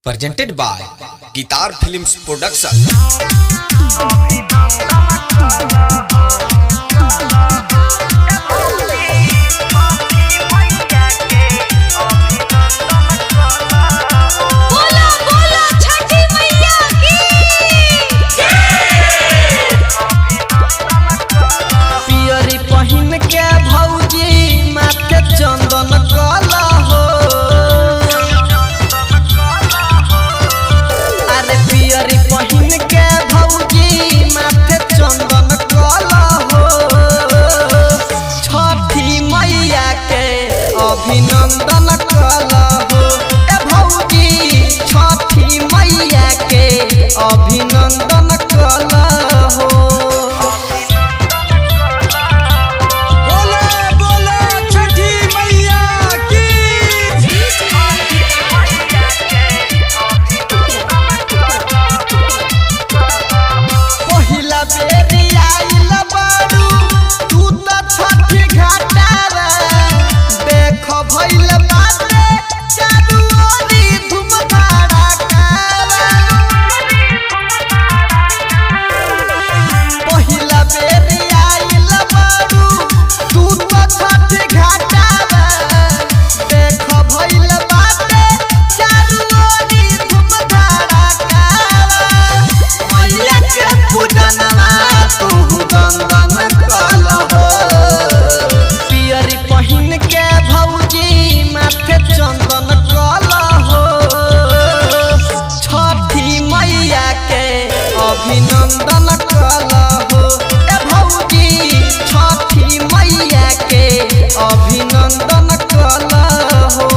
presented by Guitar Films Production. अभिनंदन कला हो ए भौजी छठी मैया के अभिनंदन कला हो। बोले बोले छठी मैया की। पहिला बेरी आइल बारू तू तो छठी घाटा भइल बाटे चारू ओरी धूम धड़ाका। पहिला बेरी आइल बारू तू तो छठी घाटा देख भइल बाटे चारू ओरी धूम धड़ाका। मैया के पूजनवा तू गंगन कल हो पियरी पहिन के चंदन कला हो छठी मैया के अभिनंदन कला हो ए भौजी छठी मैया के अभिनंदन कला हो।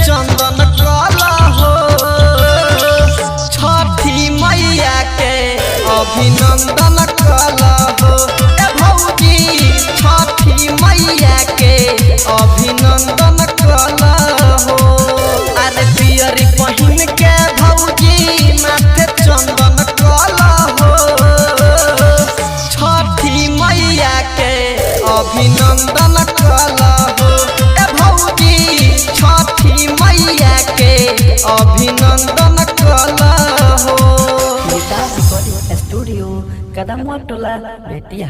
चंदन कला हो छठी मैया के अभिनंदन कला हो ए भौजी छठी मैया के अभिनंदन कला हो। अरे पियरी पहिन के भौजी माथे चंदन कला हो छठी मैया के अभिनंदन कला हो ए भौजी छठी मैया के अभिनंदन कला हो। गिटार रिकॉर्डिंग स्टूडियो कदम टोला बेतिया।